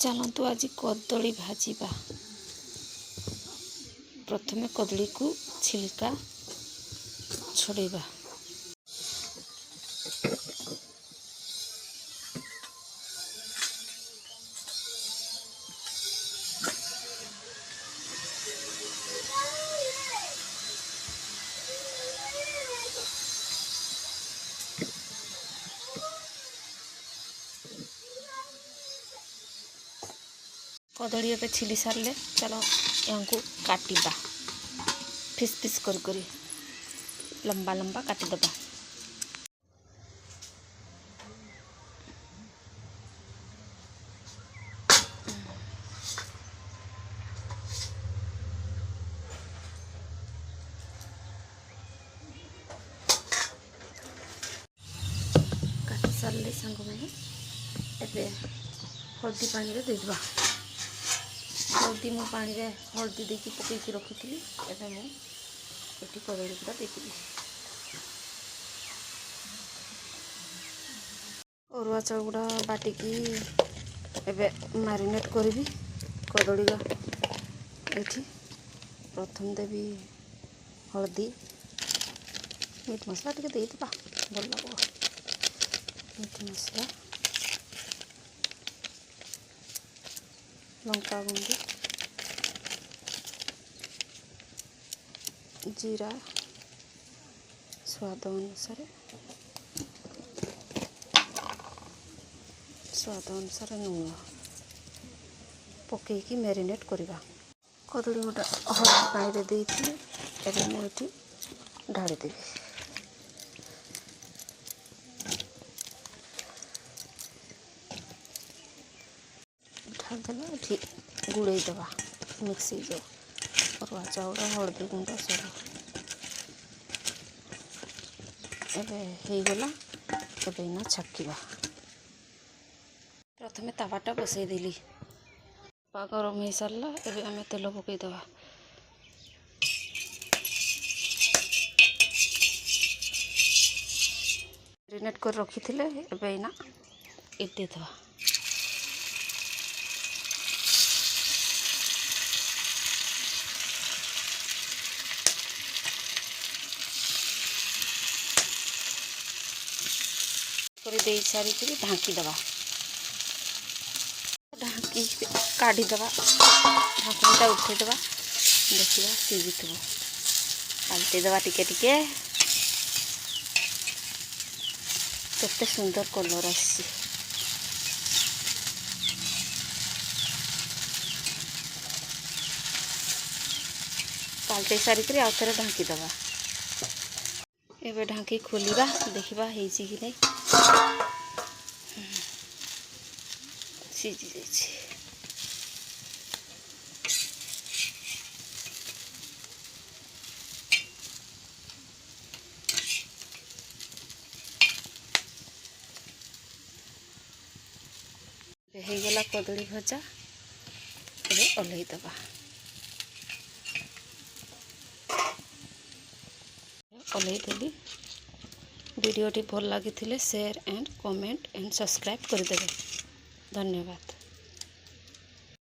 चलतु आज कदली भाजिबा। प्रथमे कदली को छिलका छड़ेबा। कदली एबे छिली सारे चलो यहाँ काटिबा फिस फिस करी लंबा लंबा काटिदबा। काटी सारे सांग मैंने एबे हल्दी पानी रे देबा। हल्दी मु पानी रे हल्दी देकी पकईकी रखी एबे मु एटी कदली गुड़ा देदेवी। अरुआ चाउल गुड़ा बाटिकी एबे मैरिनेट करी कदली एठी प्रथम देवी हल्दी मीट मसला टिके देइतबा भल लागो। मीट मसला लंका गुंडी जीरा स्वाद अनुसार लुण पकईकी मैरिनेट करवा। कदली गोटा हल्दी पानी देती एबे मुझे ढाड़ीदेवी। ढालदेला ये गुड़े दबा मिक्स हो जाओ। अरुआ चाउल हल्दी गुंड सब एबे हो गला। एबे ना छाकिबा। प्रथमे तावाटा बसई देली पा गरम हो सारा। एबे आमे तेल पकई दबा। मैरिनेट कर रखी थिले एबे ना इते दबा। दे सारी ढांकी दबा। ढांकी काढ़ी दबा। ढांकनीटा उठे दबा। देखा सीझी थो पाल्टे दबा टिके टिके। केते सुंदर कलर आसी। पाल्टे सारी आउ थे ढांकी दबा। एबे ढांकी खोलिबा देखिबा हेछि कि नै सीझी जाइछि। हे गला कदली भजा। एबे ओल्है दबा। ओल्है देली। वीडियोटी भल लगी share and comment and subscribe करदेवे। धन्यवाद।